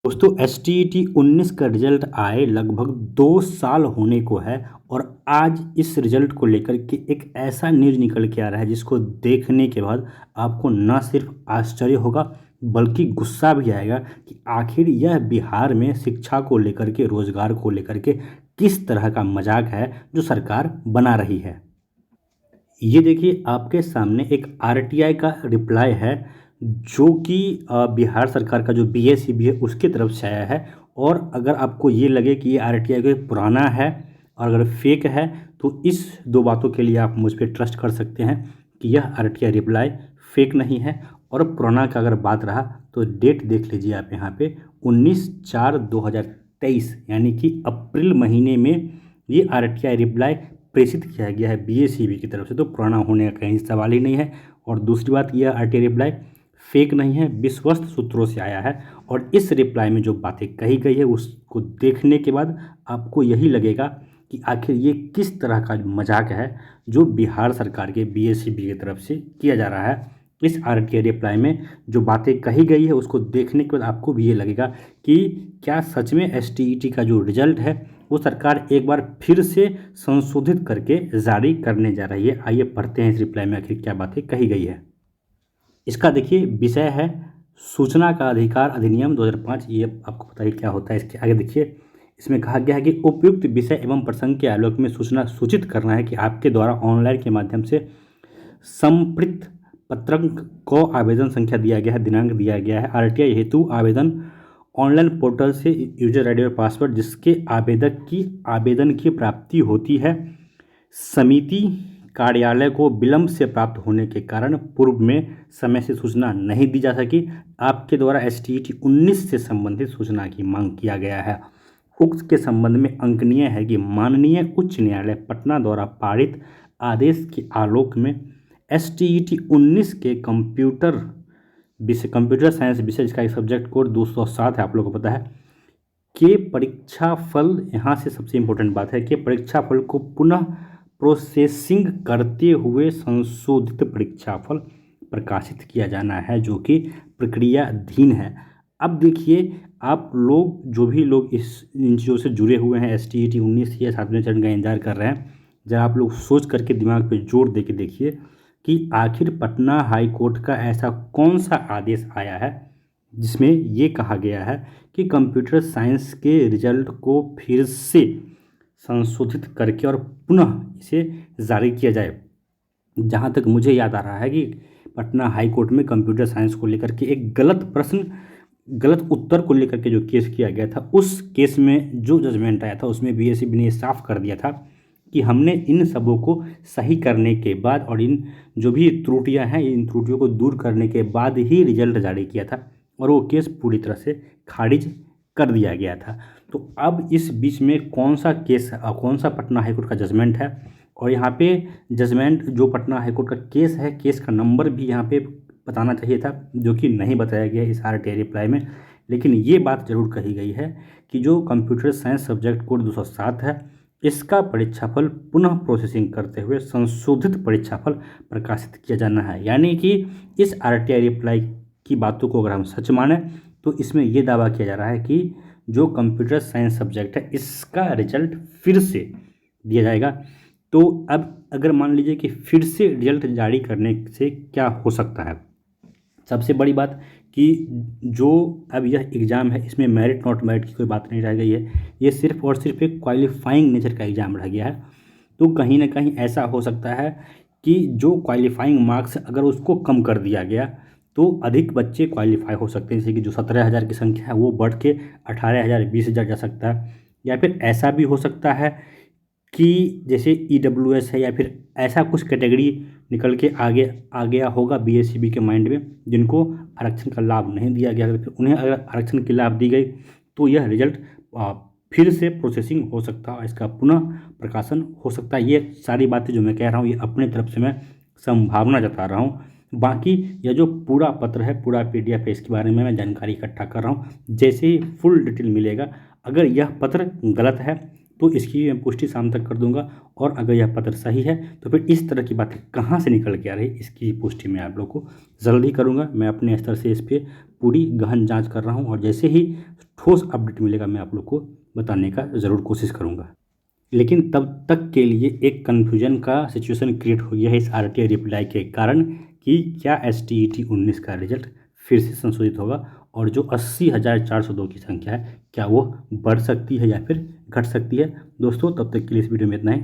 दोस्तों S T E T 19 का result आए लगभग 2 साल होने को है। और आज इस रिजल्ट को लेकर के एक ऐसा न्यूज़ निकल के आ रहा है जिसको देखने के बाद आपको न सिर्फ आश्चर्य होगा बल्कि गुस्सा भी आएगा कि आखिर यह बिहार में शिक्षा को लेकर के, रोजगार को लेकर के किस तरह का मजाक है जो सरकार बना रही है। ये देखिए आपके सामने एक आरटीआई का रिप्लाई है जो कि बिहार सरकार का जो बीएसईबी है उसके तरफ से आया है। और अगर आपको ये लगे कि ये आरटीआई कोई पुराना है और अगर फेक है तो इस दो बातों के लिए आप मुझ पर ट्रस्ट कर सकते हैं कि यह आरटीआई रिप्लाई फेक नहीं है। और पुराना का अगर बात रहा तो डेट देख लीजिए आप यहाँ पे 19/4/2023 यानी कि अप्रैल महीने में ये आरटीआई रिप्लाई प्रेषित किया गया है बीएसईबी की तरफ से, तो पुराना होने का कहीं सवाल ही नहीं है। और दूसरी बात, यह आरटीआई रिप्लाई फेक नहीं है, विश्वस्त सूत्रों से आया है। और इस रिप्लाई में जो बातें कही गई है उसको देखने के बाद आपको यही लगेगा कि आखिर ये किस तरह का मजाक है जो बिहार सरकार के बीएसईबी की तरफ से किया जा रहा है। इस आरटीआई रिप्लाई में जो बातें कही गई है उसको देखने के बाद आपको भी ये लगेगा कि क्या सच में एसटीईटी का जो रिजल्ट है वो सरकार एक बार फिर से संशोधित करके जारी करने जा रही है। आइए पढ़ते हैं इस रिप्लाई में आखिर क्या बातें कही गई है। इसका देखिए विषय है सूचना का अधिकार अधिनियम 2005। ये आपको पता है क्या होता है। इसके आगे देखिए इसमें कहा गया है कि उपयुक्त विषय एवं प्रसंग के आलोक में सूचना सूचित करना है कि आपके द्वारा ऑनलाइन के माध्यम से संप्रेषित पत्रक को आवेदन संख्या दिया गया है, दिनांक दिया गया है। आरटीआई हेतु आवेदन ऑनलाइन पोर्टल से यूजर आईडी और पासवर्ड जिसके आवेदन की प्राप्ति होती है समिति कार्यालय को विलंब से प्राप्त होने के कारण पूर्व में समय से सूचना नहीं दी जा सकी। आपके द्वारा एसटीईटी 19 से संबंधित सूचना की मांग किया गया है। उक्त के संबंध में अंकनीय है कि माननीय उच्च न्यायालय पटना द्वारा पारित आदेश के आलोक में एसटीईटी 19 के कंप्यूटर साइंस विषय जिसका एक सब्जेक्ट कोड 207 है, आप लोगों को पता है, के परीक्षा फल, यहाँ से सबसे इम्पोर्टेंट बात है कि परीक्षा फल को पुनः प्रोसेसिंग करते हुए संशोधित परीक्षाफल प्रकाशित किया जाना है जो कि प्रक्रियाधीन है। अब देखिए आप लोग जो भी लोग इन चीज़ों से जुड़े हुए हैं एसटीईटी 19 या 7वें चरण का इंतजार कर रहे हैं, जरा आप लोग सोच करके दिमाग पे जोर दे के देखिए कि आखिर पटना हाई कोर्ट का ऐसा कौन सा आदेश आया है जिसमें ये कहा गया है कि कंप्यूटर साइंस के रिजल्ट को फिर से संशोधित करके और पुनः इसे जारी किया जाए। जहाँ तक मुझे याद आ रहा है कि पटना हाई कोर्ट में कंप्यूटर साइंस को लेकर के एक गलत उत्तर को लेकर के जो केस किया गया था, उस केस में जो जजमेंट आया था उसमें बीएसईबी ने साफ कर दिया था कि हमने इन सबों को सही करने के बाद और इन जो भी त्रुटियां हैं इन त्रुटियों को दूर करने के बाद ही रिजल्ट जारी किया था और वो केस पूरी तरह से खारिज कर दिया गया था। तो अब इस बीच में कौन सा पटना हाईकोर्ट का जजमेंट है, और यहाँ पे जजमेंट जो पटना हाईकोर्ट का केस है, केस का नंबर भी यहाँ पे बताना चाहिए था जो कि नहीं बताया गया इस आरटीआई रिप्लाई में। लेकिन ये बात जरूर कही गई है कि जो कंप्यूटर साइंस सब्जेक्ट कोड 207 है इसका परीक्षाफल पुनः प्रोसेसिंग करते हुए संशोधित परीक्षाफल प्रकाशित किया जाना है। यानी कि इस आरटीआई रिप्लाई की बातों को अगर हम सच माने तो इसमें यह दावा किया जा रहा है कि जो कंप्यूटर साइंस सब्जेक्ट है इसका रिजल्ट फिर से दिया जाएगा। तो अब अगर मान लीजिए कि फिर से रिजल्ट जारी करने से क्या हो सकता है, सबसे बड़ी बात कि जो अब यह एग्ज़ाम है इसमें मेरिट नॉट मेरिट की कोई बात नहीं रह गई है, ये सिर्फ और सिर्फ एक क्वालिफाइंग नेचर का एग्ज़ाम रह गया है। तो कहीं ना कहीं ऐसा हो सकता है कि जो क्वालिफाइंग मार्क्स अगर उसको कम कर दिया गया तो अधिक बच्चे क्वालिफाई हो सकते हैं, जैसे कि जो 17,000 की संख्या है वो बढ़ के 18,000 20,000 जा सकता है। या फिर ऐसा भी हो सकता है कि जैसे ईडब्ल्यूएस है या फिर ऐसा कुछ कैटेगरी निकल के आगे आ गया होगा बीएसईबी के माइंड में जिनको आरक्षण का लाभ नहीं दिया गया, फिर उन्हें अगर आरक्षण की लाभ दी गई तो यह रिजल्ट फिर से प्रोसेसिंग हो सकता है, इसका पुनः प्रकाशन हो सकता है। ये सारी बातें जो मैं कह रहा हूँ ये अपने तरफ से मैं संभावना जता रहा हूँ। बाकी यह जो पूरा पत्र है, पूरा पीडीएफ है, इसके बारे में मैं जानकारी इकट्ठा कर रहा हूँ। जैसे ही फुल डिटेल मिलेगा, अगर यह पत्र गलत है तो इसकी मैं पुष्टि शाम तक कर दूंगा, और अगर यह पत्र सही है तो फिर इस तरह की बातें कहाँ से निकल के आ रही इसकी पुष्टि मैं आप लोग को जल्दी करूंगा। मैं अपने स्तर से इस पर पूरी गहन जांच कर रहा हूं और जैसे ही ठोस अपडेट मिलेगा मैं आप लोग को बताने का ज़रूर कोशिश करूँगा। लेकिन तब तक के लिए एक कन्फ्यूजन का सिचुएशन क्रिएट हो गया है इस RTI रिप्लाई के कारण कि क्या STET 19 का रिजल्ट फिर से संशोधित होगा और जो 80,402 की संख्या है क्या वो बढ़ सकती है या फिर घट सकती है। दोस्तों तब तक के लिए इस वीडियो में इतना ही।